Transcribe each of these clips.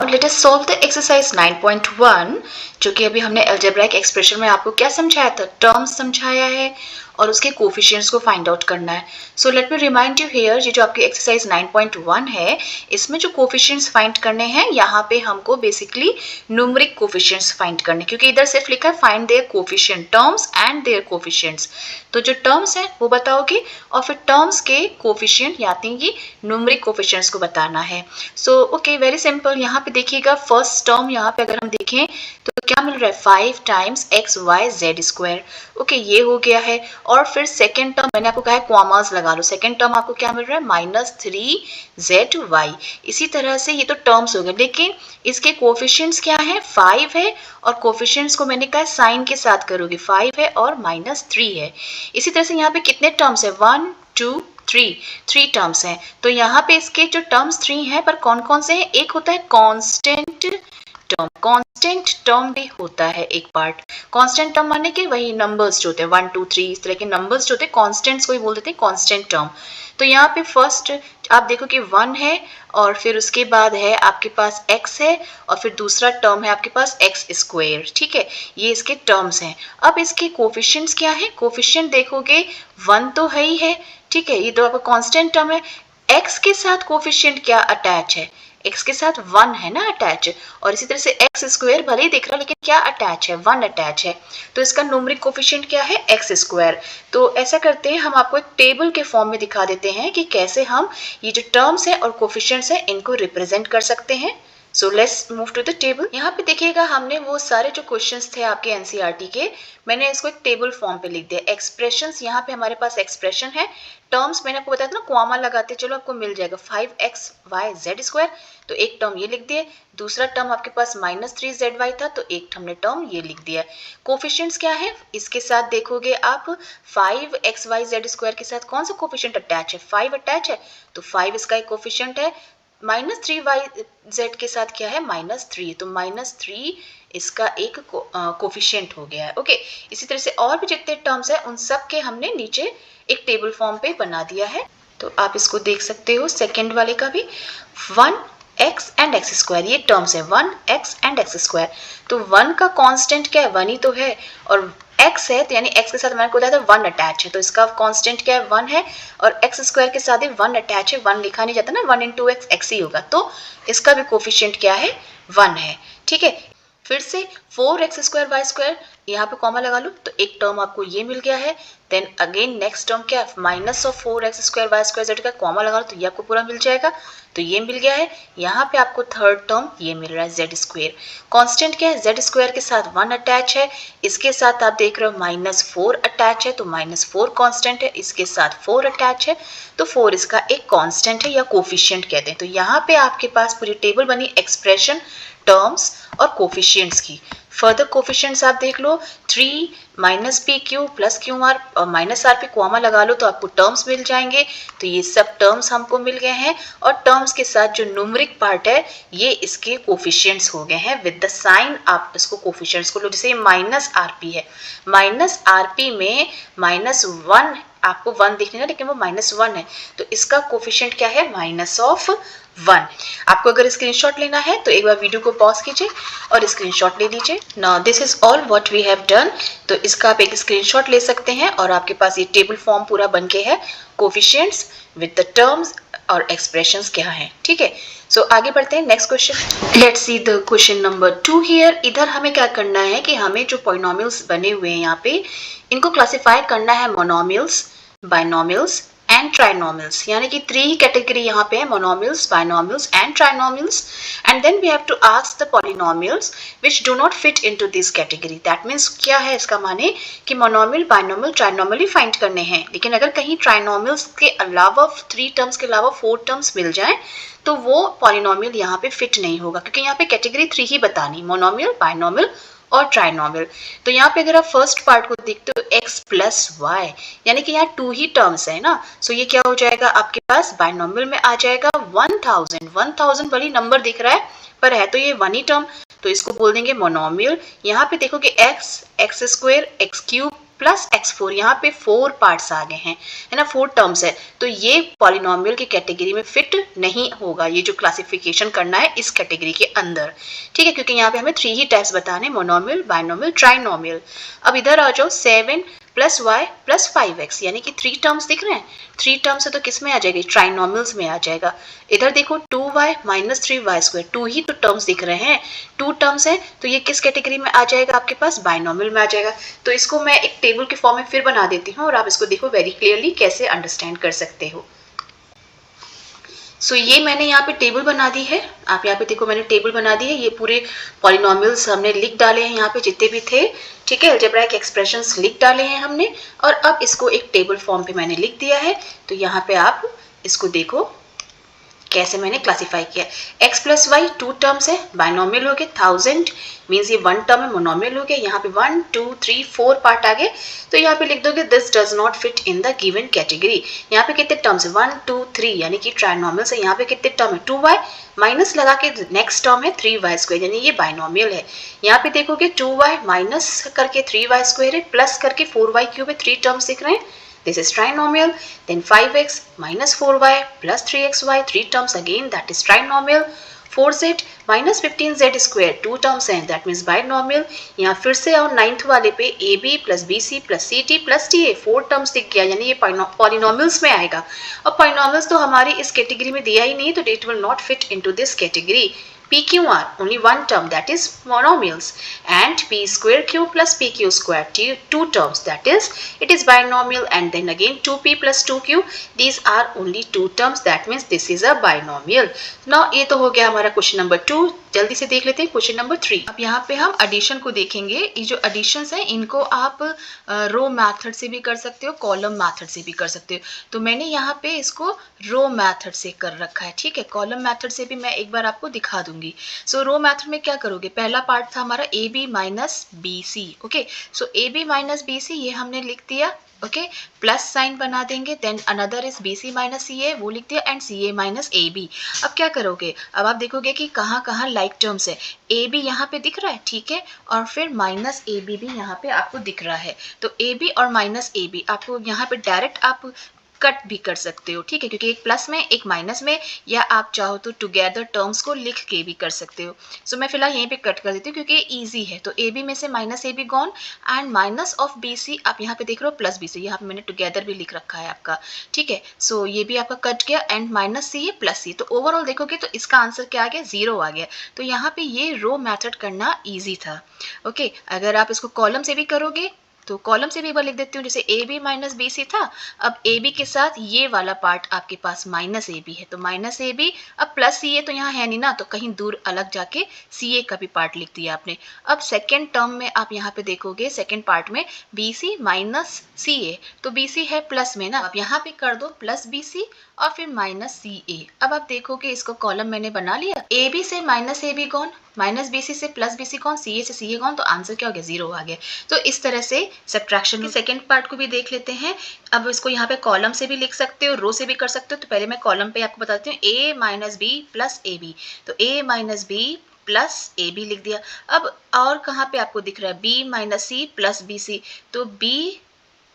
Let us solve the exercise 9.1 जो कि अभी हमने अलजेब्राइक एक्सप्रेशन में आपको क्या समझाया था, टर्म्स समझाया है और उसके कोफिशिएंट्स को फाइंड आउट करना है। So let me remind you here, ये जो आपकी एक्सरसाइज 9.1 है इसमें जो कोफिशिएंट्स फाइंड करने हैं, यहाँ पे हमको बेसिकली न्यूमेरिक कोफिशिएंट्स फाइंड करने, क्योंकि इधर सिर्फ लिखा है find their coefficient terms and their coefficients. तो जो टर्म्स हैं वो बताओगे और फिर टर्म्स के कोफिशिएंट यानी कि न्यूमेरिक कोफिशिएंट्स को बताना है। So okay, very simple. यहाँ पे देखिएगा फर्स्ट टर्म, यहाँ पे अगर हम देखें तो क्या मिल रहा है 5 times x y z square. Okay, ये हो गया है। और फिर सेकेंड टर्म मैंने आपको कहा है कॉमास लगा लो, सेकेंड टर्म आपको क्या मिल रहा है -3z(y). इसी तरह से ये तो टर्म्स हो गए, लेकिन इसके कोफिशिएंट्स क्या है, 5 है और कोफिशिएंट्स को मैंने कहा साइन के साथ करोगे, 5 है और -3 है। इसी तरह से यहाँ पे कितने टर्म्स है, 1 2 3 टर्म्स हैं। तो यहाँ पे इसके जो टर्म्स 3 हैं पर कौन कौन से हैं, एक होता है कांस्टेंट टर्म, कांस्टेंट टर्म भी होता है एक पार्ट। कांस्टेंट टर्म माने कि वही नंबर्स जो होते हैं 1 2 3 इस तरह के नंबर्स जो होते हैं कांस्टेंट्स को ही बोल देते हैं कांस्टेंट टर्म। तो यहाँ पे फर्स्ट आप देखो कि 1 है और फिर उसके बाद है आपके पास x है और फिर दूसरा टर्म है आपके पास एक्स स्क्वायर। ठीक है, ये इसके टर्म्स हैं। अब इसके कोफिशिएंट्स क्या है, कोफिशिएंट देखोगे 1 तो है ही है, ठीक है, ये तो आपका कांस्टेंट टर्म है। x के साथ कोफिशिएंट क्या अटैच है, x के साथ 1 है ना अटैच, और इसी तरह से एक्स स्क्वायर भले ही दिख रहा है लेकिन क्या अटैच है, 1 अटैच है। तो इसका न्यूमेरिक कोफिशिएंट क्या है, एक्स स्क्वायर। तो ऐसा करते हैं, हम आपको एक टेबल के फॉर्म में दिखा देते हैं कि कैसे हम ये जो टर्म्स है और कोफिशिएंट्स है इनको रिप्रेजेंट कर सकते हैं। So let's move to the table. यहाँ पे देखिएगा हमने वो सारे जो क्वेश्चंस थे आपके एनसीईआरटी के, मैंने इसको एक टेबल फॉर्म पे लिख दिया। एक्सप्रेशंस, यहाँ पे हमारे पास एक्सप्रेशन है। टर्म्स मैंने आपको बताया था ना, कॉमा लगाते चलो आपको मिल जाएगा 5xy(z)²। तो एक टर्म ये लिख दिए, दूसरा टर्म आपके पास -3zy था तो एक हमने टर्म ये लिख दिया। कोफिशिएंट्स क्या है, इसके साथ देखोगे आप 5xy(z)² के साथ कौन सा कोफिशिएंट अटैच है, 5 अटैच है, तो 5 इसका एक कोफिशिएंट है। -3yz के साथ क्या है, -3, तो -3 इसका एक कोफिशिएंट हो गया है। ओके, इसी तरह से और भी जितने टर्म्स है उन सब के हमने नीचे एक टेबल फॉर्म पे बना दिया है। तो आप इसको देख सकते हो, सेकेंड वाले का भी 1x एंड x², ये टर्म्स है 1x एंड x²। तो 1 का कांस्टेंट क्या है, 1 ही तो है, और x है तो यानी x के साथ मैंने बताया था 1 अटैच है, तो इसका कांस्टेंट क्या है, 1 है, और x² के साथ ही 1 अटैच है, 1 लिखा नहीं जाता ना, 1 × x x ही होगा, तो इसका भी कोफिशिएंट क्या है, 1 है। ठीक है, फिर से 4x²y², यहाँ पे कॉमा लगा लो तो एक टर्म आपको ये मिल गया है। देन अगेन नेक्स्ट टर्म क्या है, -4x²y²z का कॉमा लगा लो तो ये आपको पूरा मिल जाएगा, तो ये मिल गया है। यहाँ पे आपको थर्ड टर्म ये मिल रहा है z²। कांस्टेंट क्या है, z² के साथ 1 अटैच है, इसके साथ आप देख रहे हो -4 अटैच है, तो -4 कांस्टेंट है, इसके साथ 4 अटैच है, तो 4 इसका एक कांस्टेंट है या कोफिशिएंट कहते हैं। तो यहाँ पे आपके पास पूरी टेबल बनी एक्सप्रेशन, टर्म्स और कोफिशिएंट्स की। फर्दर कोफिशिएंट्स आप देख लो, 3 -pq + qr और -r पे कॉमा लगा लो तो आपको टर्म्स मिल जाएंगे। तो ये सब टर्म्स हमको मिल गए हैं, और टर्म्स के साथ जो न्यूमेरिक पार्ट है ये इसके कोफिशिएंट्स हो गए हैं विद द साइन। आप इसको कोफिशिएंट्स को लो, जैसे -rp है, -rp में -1 आपको 1 दिखने का लेकिन वो -1 है, तो इसका कोफिशिएंट क्या है, -1। आपको अगर स्क्रीनशॉट लेना है तो एक बार वीडियो को पॉज कीजिए और स्क्रीनशॉट ले लीजिए। Now this is all what we have done. तो इसका आप एक स्क्रीनशॉट ले सकते हैं और आपके पास ये टेबल फॉर्म पूरा बन के है, कोफिशिएंट्स विद द टर्म्स और एक्सप्रेशंस क्या है। ठीक है, सो आगे बढ़ते हैं next question. Let's see the question number 2 here. इधर हमें क्या करना है कि हमें जो पॉलिनोमियल्स बने हुए हैं यहाँ पे इनको क्लासिफाई करना है मोनोमियल्स, बाइनोमियल्स एंड ट्राइनोमियल्स, यानी कि 3 कैटेगरी यहाँ पे है, monomials, binomials and trinomials. And then we have to ask the polynomials which do not fit into this category. That means क्या है, इसका माने कि मोनोमियल, बाइनोमियल, ट्राइनोमियल ही फाइंड करने हैं, लेकिन अगर कहीं ट्राइनोमियल्स के अलावा 3 टर्म्स के अलावा 4 टर्म्स मिल जाए तो वो पॉलिनोमियल यहाँ पे फिट नहीं होगा, क्योंकि यहाँ पे कैटेगरी 3 ही बतानी, मोनोमियल, बाइनोमियल और ट्राइनोमियल। तो यहाँ पे अगर आप फर्स्ट पार्ट को देखते हो x + y, यानी कि यहाँ 2 ही टर्म्स है ना, सो ये क्या हो जाएगा आपके पास, बाइनोमियल में आ जाएगा 1000 बड़ी नंबर दिख रहा है पर है तो ये 1 ही टर्म, तो इसको बोल देंगे मोनोमियल। यहाँ पे देखोगे x, x² x³ plus x4, यहाँ पे 4 पार्ट्स आ गए हैं, है ना, 4 टर्म्स है, तो ये पॉलिनोमियल की कैटेगरी में फिट नहीं होगा, ये जो क्लासिफिकेशन करना है इस कैटेगरी के अंदर, ठीक है, क्योंकि यहाँ पे हमें 3 ही टाइप्स बताने, मोनोमियल, बाइनोमियल, ट्राइनोमियल। अब इधर आ जाओ, 7 प्लस वाई प्लस 5x, यानी कि 3 टर्म्स दिख रहे हैं, 3 टर्म्स है तो किस में आ जाएगी, ट्राइनोमियल्स में आ जाएगा। इधर देखो 2y माइनस 3y स्क्वायर, 2 ही तो टर्म्स दिख रहे हैं, 2 टर्म्स है तो ये किस कैटेगरी में आ जाएगा, आपके पास बाइनोमियल में आ जाएगा। तो इसको मैं एक टेबल के फॉर्म में फिर बना देती हूँ और आप इसको देखो वेरी क्लियरली कैसे अंडरस्टैंड कर सकते हो। सो ये मैंने यहाँ पे टेबल बना दी है, आप यहाँ पे देखो मैंने टेबल बना दी है, ये पूरे पॉलिनोमियल्स हमने लिख डाले हैं यहाँ पे जितने भी थे, ठीक है, अलजेब्राइक एक्सप्रेशंस लिख डाले हैं हमने, और अब इसको एक टेबल फॉर्म पे मैंने लिख दिया है। तो यहाँ पे आप इसको देखो कैसे मैंने क्लासिफाई किया। x प्लस वाई 2 टर्म्स है, बाइनोमियल हो गए, 1000 मीन्स ये 1 टर्म है, मोनोमियल हो गया, यहाँ पे 1 2 3 4 पार्ट आ गए, तो यहाँ पे लिख दोगे this does not fit in the given category. यहाँ पे कितने टर्म्स है, 1 2 3, यानी कि ट्राइनोमियल से यहाँ पे कितने टर्म है, 2y माइनस लगा के नेक्स्ट टर्म है 3y स्क्वायर, यानी ये बाइनोमियल है। यहाँ पे देखोगे 2y माइनस करके 3y स्क्वायर है, प्लस करके 4y क्यूब है, 3 टर्म्स दिख रहे हैं, this is trinomial. Then 5x minus 4y plus 3xy, 3 terms again, that is trinomial. 4z minus 15z square, 2 terms हैं, that means binomial. यहाँ फिर से और 9th वाले पे ab plus bc plus ct plus ta, 4 terms दिख गया, यानी ये polynomials में आएगा। और polynomials तो हमारी इस कैटेगरी में दिया ही नहीं, तो it will not fit into this category. PQR only 1 term, that is monomials, and P square Q plus PQ square, 2 terms, that is it is binomial, and then again 2P plus 2Q, these are only 2 terms, that means this is a binomial. Now ये तो हो गया हमारा question number 2, जल्दी से देख लेते हैं क्वेश्चन नंबर 3। अब यहाँ पे हम एडिशन को देखेंगे, ये जो एडिशंस हैं इनको आप रो मेथड से भी कर सकते हो, कॉलम मेथड से भी कर सकते हो, तो मैंने यहाँ पे इसको रो मेथड से कर रखा है, ठीक है, कॉलम मेथड से भी मैं एक बार आपको दिखा दूंगी। सो रो मेथड में क्या करोगे, पहला पार्ट था हमारा A B minus B C, okay, so A B minus B C ये हमने लिख दिया, ओके, प्लस साइन बना देंगे, then another is B C minus C A, वो लिख दिया, and C A minus A B. अब क्या करोगे, अब आप देखोगे कि कहाँ कहाँ लाइक टर्म्स है, ए बी यहाँ पे दिख रहा है, ठीक है, और फिर माइनस ए बी भी यहाँ पे आपको दिख रहा है, तो ए बी और माइनस ए बी आपको यहाँ पे डायरेक्ट आप कट भी कर सकते हो, ठीक है, क्योंकि एक प्लस में एक माइनस में, या आप चाहो तो टुगेदर टर्म्स को लिख के भी कर सकते हो। सो मैं फिलहाल यहीं पे कट कर देती हूँ क्योंकि इजी है। तो ए बी में से minus A B gone, and minus of B C आप यहाँ पे देख रहे हो प्लस बी सी, यहाँ पे मैंने टुगेदर भी लिख रखा है आपका, ठीक है, सो ये भी आपका कट गया, and minus C A plus C, तो ओवरऑल देखोगे तो इसका आंसर क्या आ गया, 0 आ गया। तो यहाँ पे ये रो मेथड करना ईजी था, ओके। अगर आप इसको कॉलम से भी करोगे तो कॉलम से भी एक बार लिख देती हूँ, जैसे A B minus B C था, अब ए बी के साथ ये वाला पार्ट आपके पास माइनस ए बी है, तो माइनस ए बी, अब प्लस सी ए तो यहाँ है नहीं ना, तो कहीं दूर अलग जाके सी ए का भी पार्ट लिख दिया आपने। अब सेकेंड टर्म में आप यहाँ पे देखोगे, सेकेंड पार्ट में बी सी माइनस सी ए, तो बी सी है प्लस में ना, अब यहाँ पे कर दो प्लस बी सी और फिर माइनस सी ए। अब आप देखोगे इसको कॉलम मैंने बना लिया, ए बी से माइनस ए बी कौन, माइनस बी सी से प्लस बी सी कौन, सी ए से सी ए कौन, तो आंसर क्या हो गया, 0 आ गया। तो इस तरह से सब्ट्रैक्शन के सेकंड पार्ट को भी देख लेते हैं। अब इसको यहाँ पे कॉलम से भी लिख सकते हो, रो से भी कर सकते हो, तो पहले मैं कॉलम पे आपको बताती हूँ, A minus B plus A B, तो A minus B plus A B लिख दिया। अब और कहाँ पे आपको दिख रहा है, B minus C plus B C, तो बी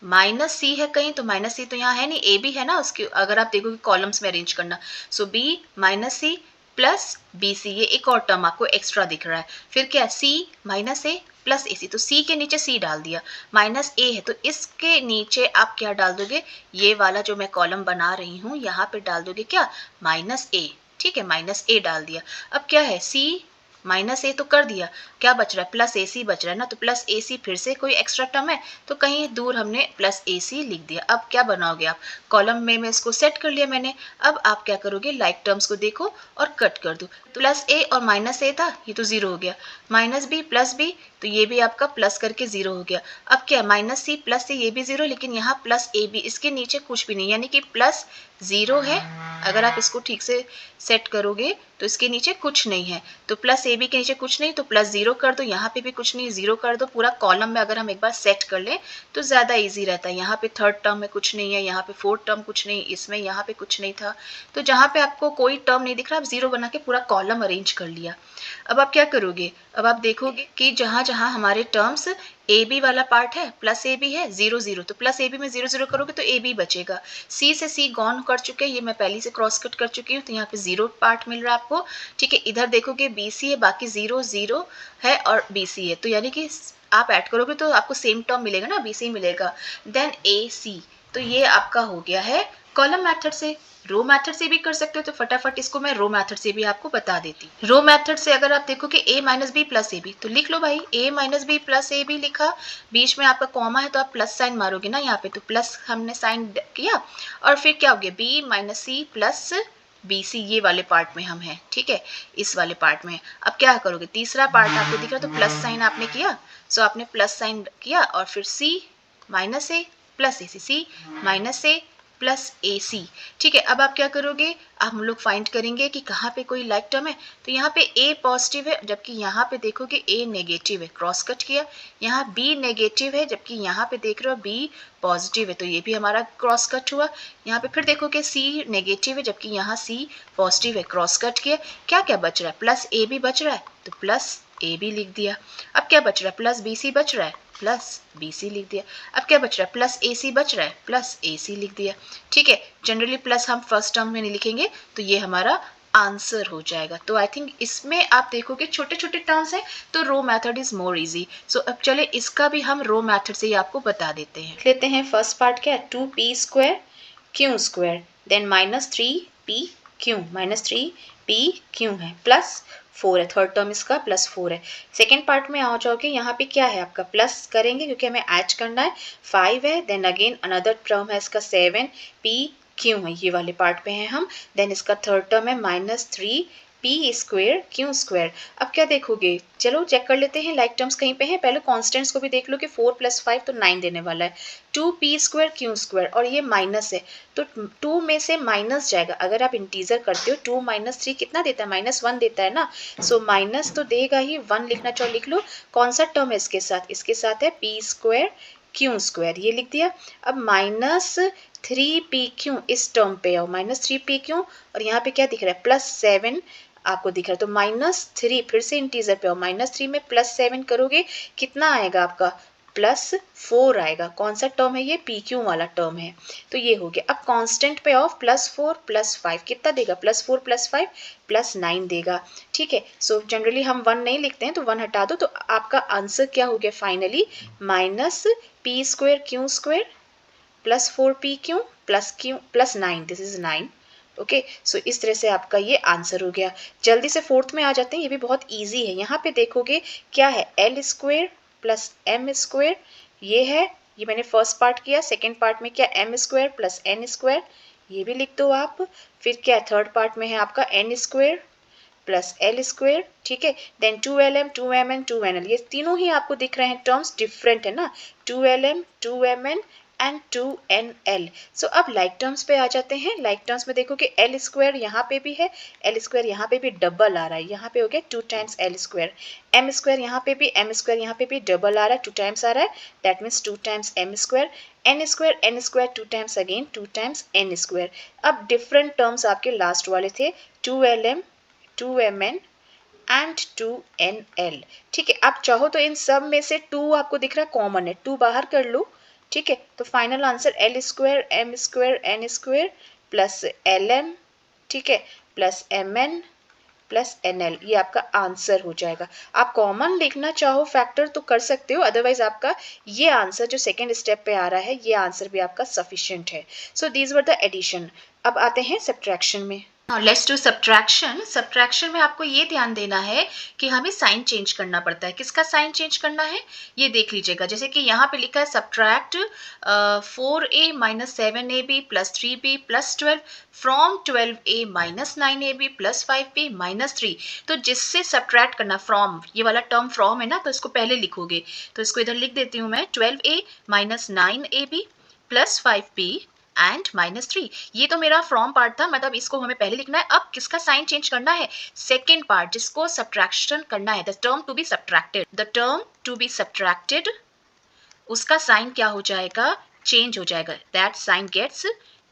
माइनस सी है कहीं, तो माइनस सी तो यहाँ है नहीं, ए बी है ना उसकी, अगर आप देखोगे कॉलम्स में अरेंज करना, so B minus C plus B C, ये एक और टर्म आपको एक्स्ट्रा दिख रहा है। फिर क्या, सी माइनस ए प्लस ए सी, तो सी के नीचे सी डाल दिया, माइनस ए है तो इसके नीचे आप क्या डाल दोगे, ये वाला जो मैं कॉलम बना रही हूँ यहाँ पे डाल दोगे क्या, माइनस ए, ठीक है, माइनस ए डाल दिया। अब क्या है, सी माइनस ए तो कर दिया, क्या बच रहा है, प्लस ए सी बच रहा है ना, तो प्लस ए सी फिर से कोई एक्स्ट्रा टर्म है, तो कहीं दूर हमने प्लस ए सी लिख दिया। अब क्या बनाओगे आप, कॉलम में मैं इसको सेट कर लिया मैंने, अब आप क्या करोगे, लाइक टर्म्स को देखो और कट कर दो, प्लस ए और माइनस ए था, ये तो 0 हो गया, माइनस बी प्लस बी, तो ये भी आपका प्लस करके 0 हो गया। अब क्या, माइनस सी प्लस सी, ये भी 0, लेकिन यहाँ प्लस ए बी, इसके नीचे कुछ भी नहीं, यानी कि प्लस 0 है। अगर आप इसको ठीक से सेट करोगे तो इसके नीचे कुछ नहीं है, तो प्लस ए बी के नीचे कुछ नहीं, तो प्लस 0 कर दो, यहाँ पे भी कुछ नहीं, 0 कर दो। पूरा कॉलम में अगर हम एक बार सेट कर लें तो ज़्यादा इजी रहता है। यहाँ पे थर्ड टर्म में कुछ नहीं है, यहाँ पे फोर्थ टर्म कुछ नहीं, इसमें यहाँ पे कुछ नहीं था, तो जहाँ पे आपको कोई टर्म नहीं दिख रहा, आप 0 बना के पूरा कॉलम कॉलम अरेंज कर लिया। अब आप क्या करोगे, अब आप देखोगे कि जहाँ जहाँ हमारे टर्म्स ए बी वाला पार्ट है प्लस ए बी है 0 0, तो प्लस ए बी में 0 0 करोगे तो ए बी बचेगा। सी से सी गॉन कर चुके हैं, ये मैं पहले से क्रॉस कट कर चुकी हूँ, तो यहाँ पे 0 पार्ट मिल रहा है आपको। ठीक है, इधर देखोगे बी सी है, बाकी 0 0 है और बी सी है, तो यानी कि आप ऐड करोगे तो आपको सेम टर्म मिलेगा ना, बी सी मिलेगा। देन ए सी, तो ये आपका हो गया है कॉलम मेथड से। रो मेथड से भी कर सकते हो, तो फटाफट इसको मैं रो मेथड से भी आपको बता देती हूँ। रो मेथड से अगर आप देखो कि a minus B plus A B, तो लिख लो भाई a minus B plus A B लिखा, बीच में आपका कॉमा है तो आप प्लस साइन मारोगे ना यहाँ पे, तो प्लस हमने साइन किया, और फिर क्या हो गया b minus C plus B C, ये वाले पार्ट में हम हैं। ठीक है, इस वाले पार्ट में अब क्या करोगे, तीसरा पार्ट आपको दिख रहा है तो प्लस साइन आपने किया, सो आपने प्लस साइन किया, और फिर c माइनस ए प्लस ए सी माइनस ए प्लस ए सी। ठीक है, अब आप क्या करोगे, अब हम लोग फाइंड करेंगे कि कहाँ पे कोई लाइक टर्म है, तो यहाँ पे a पॉजिटिव है जबकि यहाँ पे देखोगे a नेगेटिव है, क्रॉस कट किया, यहाँ b नेगेटिव है जबकि यहाँ पे देख रहे हो b पॉजिटिव है, तो ये भी हमारा क्रॉस कट हुआ। यहाँ पे फिर देखोगे c नेगेटिव है जबकि यहाँ c पॉजिटिव है, क्रॉस कट किया, क्या क्या बच रहा है, प्लस ए बी बच रहा है, तो प्लस ए बी लिख दिया। अब क्या बच रहा है, प्लस बी सी बच रहा है, प्लस बी सी लिख दिया। अब क्या बच रहा है, प्लस ए सी बच रहा है, प्लस ए सी लिख दिया। ठीक है, जनरली प्लस हम फर्स्ट टर्म में नहीं लिखेंगे, तो ये हमारा आंसर हो जाएगा। तो आई थिंक इसमें आप देखोगे छोटे छोटे टर्म्स हैं, तो रो मेथड इज मोर इजी। सो अब चले इसका भी हम रो मेथड से ही आपको बता देते हैं। लेते हैं फर्स्ट पार्ट क्या है, 2p square Q square, then minus 3p Q, minus 3p Q है, प्लस 4 है, थर्ड टर्म इसका प्लस 4 है। सेकेंड पार्ट में आ जाओगे, यहाँ पे क्या है आपका, प्लस करेंगे क्योंकि हमें ऐड करना है, 5 है, देन अगेन अनदर टर्म है इसका 7p क्यू है, ये वाले पार्ट पे हैं हम। देन इसका थर्ड टर्म है minus 3p square Q square. अब क्या देखोगे, चलो चेक कर लेते हैं लाइक टर्म्स कहीं पे हैं, पहले कॉन्स्टेंट्स को भी देख लो कि 4 + 5 तो 9 देने वाला है, 2p स्क्वायर क्यू स्क्वायर, और ये माइनस है तो 2 में से माइनस जाएगा, अगर आप इंटीजर करते हो 2 माइनस 3 कितना देता है, -1 देता है ना, सो माइनस तो देगा ही, 1 लिखना चाहो लिख लो। कौन सा टर्म है इसके साथ, इसके साथ है p स्क्वायर क्यू स्क्वायर, ये लिख दिया। अब माइनस 3p क्यू इस टर्म पे आओ, माइनस 3p क्यू, और यहाँ पे क्या दिख रहा है, +7 आपको दिख रहा है, तो -3 फिर से इंटीजर पे आओ, -3 में +7 करोगे कितना आएगा आपका, +4 आएगा। कौन सा टर्म है ये, पी क्यू वाला टर्म है, तो ये हो गया। अब कांस्टेंट पे ऑफ +4 + 5 कितना देगा, +4 + 5 +9 देगा। ठीक है, सो जनरली हम 1 नहीं लिखते हैं तो 1 हटा दो, तो आपका आंसर क्या हो गया finally, -p square Q square +4p Q +9, this is 9। Okay, so इस तरह से आपका ये आंसर हो गया। जल्दी से फोर्थ में आ जाते हैं, ये भी बहुत इजी है। यहाँ पे देखोगे क्या है, l square plus m square, ये है, ये मैंने फर्स्ट पार्ट किया। सेकेंड पार्ट में क्या, m square plus n square, ये भी लिख दो आप। फिर क्या थर्ड पार्ट में है आपका n square plus L square. ठीक है, देन 2lm 2mn 2nl, ये तीनों ही आपको दिख रहे हैं टर्म्स, डिफरेंट है ना, 2lm 2mn एंड 2nl। सो अब लाइक टर्म्स पे आ जाते हैं। लाइक टर्म्स में देखो कि एल स्क्वायर यहाँ पे भी है, एल स्क्वायर यहाँ पे भी डबल आ रहा है, यहाँ पे हो गया 2 times L square, M square यहाँ पे भी, एम स्क्वायर यहाँ पे भी डबल आ रहा है, 2 टाइम्स आ रहा है, that means 2 times M square, N square 2 times again 2 times N square. अब डिफरेंट टर्म्स आपके लास्ट वाले थे, 2lm 2mn एंड 2nl। ठीक है, आप चाहो तो इन सब में से 2 आपको दिख रहा है कॉमन है, 2 बाहर कर लो। ठीक है, तो final answer L square M square N square plus lm, ठीक है, प्लस mn प्लस nl, ये आपका आंसर हो जाएगा। आप कॉमन लिखना चाहो फैक्टर तो कर सकते हो, अदरवाइज आपका ये आंसर जो सेकेंड स्टेप पे आ रहा है, ये आंसर भी आपका सफिशिएंट है। So these were the addition. अब आते हैं सब्ट्रैक्शन में। Let's do subtraction. सब्ट्रैक्शन में आपको ये ध्यान देना है कि हमें साइन चेंज करना पड़ता है। किसका साइन चेंज करना है, ये देख लीजिएगा। जैसे कि यहाँ पे लिखा है subtract 4a minus 7ab plus 3b plus 12 from 12a minus 9ab plus 5b minus 3। तो जिससे सब्ट्रैक्ट करना, फ्रॉम, ये वाला टर्म फ्रॉम है ना, तो इसको पहले लिखोगे, तो इसको इधर लिख देती हूँ मैं, 12a minus 9ab plus 5b and -3। ये तो मेरा फ्रॉम पार्ट था, मतलब इसको हमें पहले लिखना है। अब किसका साइन चेंज करना है, सेकेंड पार्ट जिसको सब्ट्रैक्शन करना है, the term to be subtracted, the term to be subtracted, उसका साइन क्या हो जाएगा, चेंज हो जाएगा, that sign gets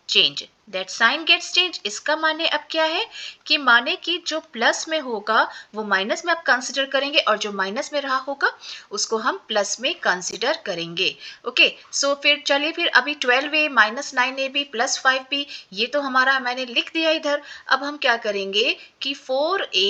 change, that sign gets change. इसका माने अब क्या है कि माने कि जो प्लस में होगा वो माइनस में आप कंसिडर करेंगे और जो माइनस में रहा होगा उसको हम प्लस में कंसिडर करेंगे। ओके, सो फिर चलिए फिर अभी 12a minus 9ab plus 5b ये तो हमारा मैंने लिख दिया इधर। अब हम क्या करेंगे कि 4a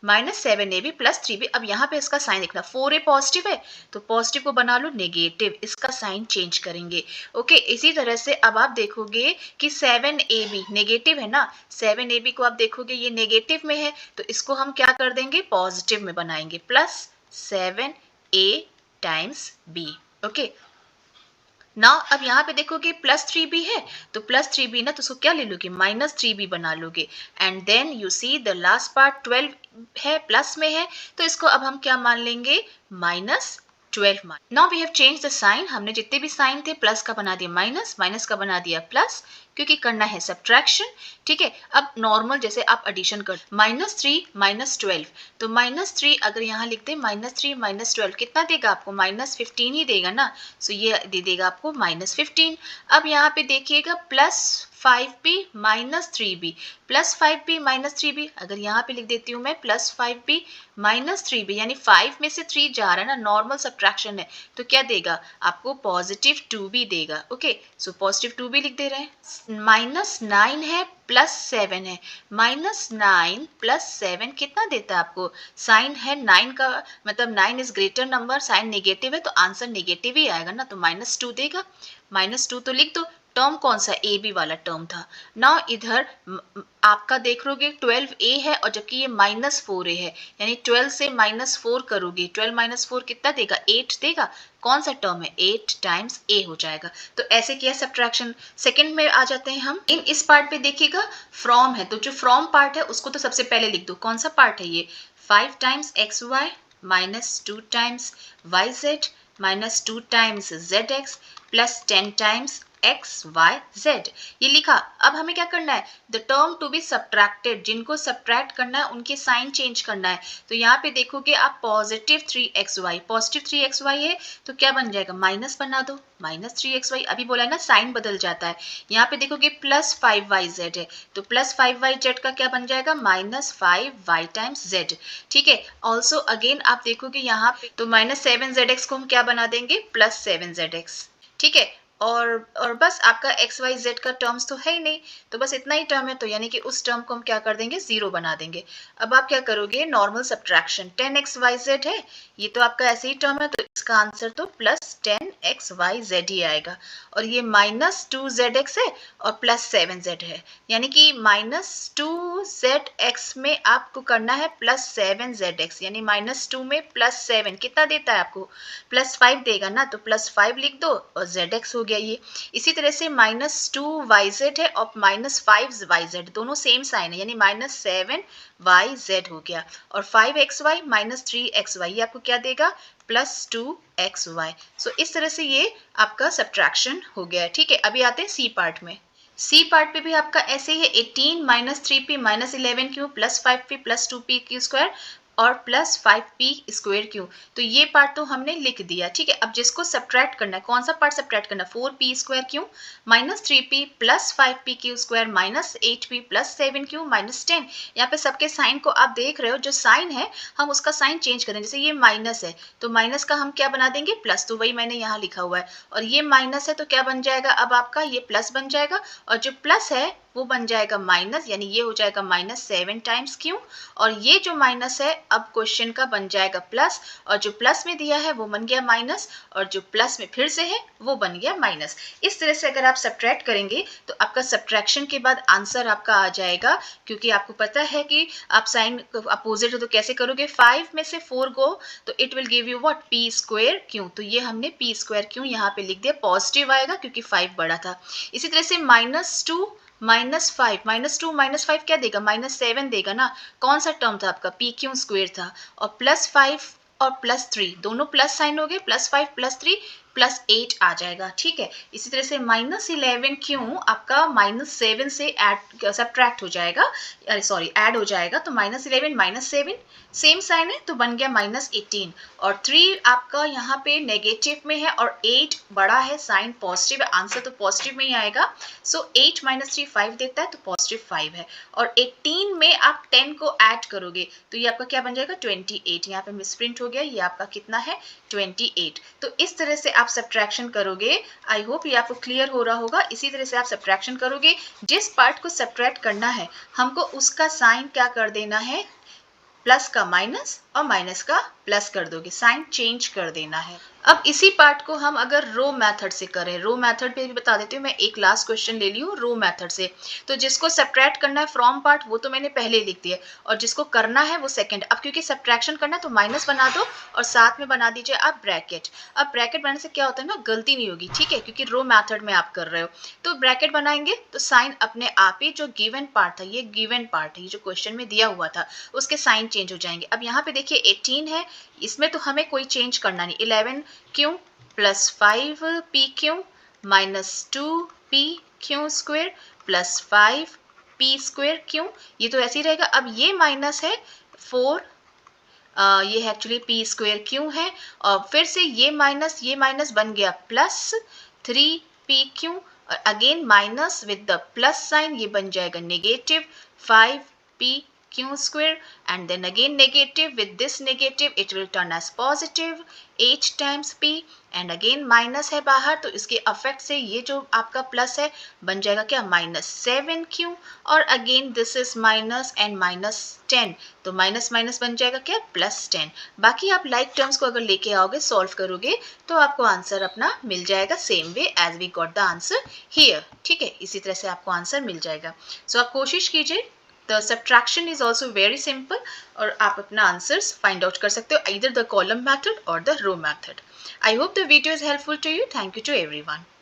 minus 7ab plus 3b। अब यहाँ पे इसका साइन देखना, 4a पॉजिटिव है तो पॉजिटिव को बना लो नेगेटिव, इसका साइन चेंज करेंगे। ओके, इसी तरह से अब आप देखोगे कि 7ab नेगेटिव है ना, 7ab को आप देखोगे ये नेगेटिव में है तो इसको हम क्या कर देंगे पॉजिटिव में बनाएंगे, plus 7a times b। Okay, ना अब यहाँ पे देखोगे प्लस 3b है तो प्लस 3b ना तो उसको क्या ले लोगे माइनस 3b बना लोगे। And then you see the last part 12 है प्लस में है तो इसको अब हम क्या मान लेंगे माइनस 12 मान। Now we have change the sign, हमने जितने भी साइन थे प्लस का बना दिया माइनस, माइनस का बना दिया प्लस, क्योंकि करना है सब्ट्रैक्शन। ठीक है, अब नॉर्मल जैसे आप एडिशन कर माइनस 3 माइनस 12 तो माइनस 3 अगर यहाँ लिख दें माइनस 3 माइनस 12 कितना देगा आपको माइनस 15 ही देगा ना, सो ये दे देगा आपको माइनस 15। अब यहाँ पे देखिएगा plus 5b minus 3b, plus 5b minus 3b, अगर यहाँ पे लिख देती हूँ मैं प्लस 5b माइनस 3b यानी 5 में से 3 जा रहा है ना, नॉर्मल सब्ट्रैक्शन है तो क्या देगा आपको पॉजिटिव 2b देगा। ओके, सो पॉजिटिव 2b लिख दे रहे हैं। माइनस 9 है प्लस 7 है, माइनस 9 प्लस 7 कितना देता है आपको, साइन है 9 का मतलब 9 is greater number, sign negative है तो आंसर नेगेटिव ही आएगा ना, तो माइनस 2 देगा। माइनस 2 तो लिख दो, टर्म कौन सा ए बी वाला टर्म था ना। इधर आपका देख लोगे 12a है और जबकि ये माइनस 4a है, यानी 12 से माइनस 4 करोगे, 12 माइनस 4 कितना देगा 8 देगा, कौन सा टर्म है 8 टाइम्स a हो जाएगा। तो ऐसे किया सब्ट्रैक्शन। सेकंड में आ जाते हैं हम, इस पार्ट पे देखिएगा फ्रॉम है तो जो फ्रॉम पार्ट है उसको तो सबसे पहले लिख दो, कौन सा पार्ट है ये 5 times x y minus 2 times y z minus 2 times z x plus 10 times x y z, ये लिखा। अब हमें क्या करना है the term to be subtracted, जिनको सब्ट्रैक्ट करना है उनके साइन चेंज करना है। तो यहाँ पे देखोगे आप पॉजिटिव 3xy, पॉजिटिव 3xy है तो क्या बन जाएगा माइनस बना दो, माइनस 3xy, अभी बोला है ना साइन बदल जाता है। यहाँ पे देखोगे प्लस 5yz है तो प्लस 5yz का क्या बन जाएगा माइनस 5y टाइम्स z। ठीक है, ऑल्सो अगेन आप देखोगे यहाँ पे तो माइनस 7zx को हम क्या बना देंगे प्लस 7zx। ठीक है, और बस आपका एक्स वाई जेड का टर्म्स तो है ही नहीं तो बस इतना ही टर्म है तो यानी कि उस टर्म को हम क्या कर देंगे जीरो बना देंगे। अब आप क्या करोगे नॉर्मल सब्ट्रैक्शन, 10xyz है ये तो आपका ऐसे ही टर्म है तो इसका आंसर तो प्लस 10xyz ही आएगा, और ये माइनस 2zx है और प्लस 7z है, यानी कि माइनस 2zx में आपको करना है प्लस 7zx, यानी माइनस 2 में प्लस 7 कितना देता है आपको प्लस 5 देगा ना, तो प्लस 5 लिख दो और zx हो गया ये। इसी तरह से माइनस 2yz है और माइनस 5yz दोनों सेम साइन है यानी माइनस 7yz हो गया, और 5xy माइनस 3xy ये आपको क्या देगा प्लस 2xy। सो इस तरह से ये आपका सब्ट्रैक्शन हो गया। ठीक है, अभी आते हैं सी पार्ट में। सी पार्ट पे भी आपका ऐसे ही है 18 minus 3p minus 11q plus 5p plus 2p Q square और प्लस 5p स्क्वायर क्यू, तो ये पार्ट तो हमने लिख दिया। ठीक है, अब जिसको सब्ट्रैक्ट करना है कौन सा पार्ट सब्ट्रैक्ट करना है 4p square Q minus 3p plus 5p Q square minus 8p plus 7q minus 10। यहाँ पे सबके साइन को आप देख रहे हो, जो साइन है हम उसका साइन चेंज करें, जैसे ये माइनस है तो माइनस का हम क्या बना देंगे प्लस, तो वही मैंने यहाँ लिखा हुआ है, और ये माइनस है तो क्या बन जाएगा अब आपका ये प्लस बन जाएगा, और जो प्लस है वो बन जाएगा माइनस, यानी ये हो जाएगा माइनस 7 टाइम्स क्यू, और ये जो माइनस है अब क्वेश्चन का बन जाएगा प्लस, और जो प्लस में दिया है वो बन गया माइनस, और जो प्लस में फिर से है वो बन गया माइनस। इस तरह से अगर आप सब्ट्रैक्ट करेंगे तो आपका सब्ट्रैक्शन के बाद आंसर आपका आ जाएगा, क्योंकि आपको पता है कि आप साइन अपोजिट हो तो कैसे करोगे 5 में से 4 गो तो it will give you what p square Q, तो ये हमने p स्क्वायर क्यू यहाँ पे लिख दिया, पॉजिटिव आएगा क्योंकि 5 बड़ा था। इसी तरह से माइनस 2 माइनस 5 माइनस 2 माइनस 5 क्या देगा माइनस 7 देगा ना, कौन सा टर्म था आपका p क्यू स्क्वायर था, और प्लस 5 और प्लस 3 दोनों प्लस साइन हो गए, प्लस 5 प्लस 3 +8 आ जाएगा, ठीक है। इसी तरह से -11 क्यों आपका -7 से ऐड सब्ट्रैक्ट हो जाएगा, सॉरी ऐड हो जाएगा, तो -11 -7 सेम साइन है तो बन गया -18, और 3 आपका यहाँ पे नेगेटिव में है और 8 बड़ा है, साइन पॉजिटिव है, आंसर तो पॉजिटिव में ही आएगा। सो 8 - 3 5 देता है तो +5 है, और 18 में आप 10 को ऐड करोगे तो ये आपका क्या बन जाएगा 28। यहाँ पे मिसप्रिंट हो गया, ये आपका कितना है 28। तो इस तरह से आप सब्ट्रैक्शन करोगे। आई होप ये आपको क्लियर हो रहा होगा। इसी तरह से आप सब्ट्रैक्शन करोगे, जिस पार्ट को सब्ट्रैक्ट करना है हमको उसका साइन क्या कर देना है, प्लस का माइनस और माइनस का प्लस कर दोगे, साइन चेंज कर देना है। अब इसी पार्ट को हम अगर रो मेथड से करें, रो मेथड पे भी बता देती हूँ मैं, एक लास्ट क्वेश्चन ले ली हूँ रो मेथड से। तो जिसको सब्ट्रैक्ट करना है फ्रॉम पार्ट वो तो मैंने पहले लिख दिया, और जिसको करना है वो सेकंड। अब क्योंकि सब्ट्रैक्शन करना है तो माइनस बना दो और साथ में बना दीजिए आप ब्रैकेट। अब ब्रैकेट बनाने से क्या होता है ना, गलती नहीं होगी, ठीक है, क्योंकि रो मेथड में आप कर रहे हो। तो ब्रैकेट बनाएंगे तो साइन अपने आप ही, जो गिवन पार्ट था, ये गिवन पार्ट है, ये जो क्वेश्चन में दिया हुआ था, उसके साइन चेंज हो जाएंगे। अब यहाँ पे देखिए 18 है, इसमें तो हमें कोई चेंज करना नहीं। 11 क्यों +5 p क्यों -2 p क्यों स्क्वायर +5 p स्क्वायर क्यों, ये तो ऐसे ही रहेगा। अब ये माइनस है 4, ये एक्चुअली p स्क्वायर क्यों है, और फिर से ये माइनस बन गया +3p क्यों, और again minus with the plus sign, ये बन जाएगा -5p क्यों square, and then again negative, with this negative it will turn as positive 8 times p, and again minus है बाहर तो इसके अफेक्ट से ये जो आपका प्लस है बन जाएगा क्या -7 क्यों, और again this is minus and -10, तो माइनस माइनस बन जाएगा क्या +10। बाकी आप लाइक टर्म्स को अगर लेके आओगे, सॉल्व करोगे तो आपको आंसर अपना मिल जाएगा same way as we got the answer here, ठीक है। इसी तरह से आपको आंसर मिल जाएगा। सो आप कोशिश कीजिए। The subtraction is also very simple, और आप अपना आंसर्स फाइंड आउट कर सकते हो either the column method or the row method. I hope the video is helpful to you. Thank you to everyone.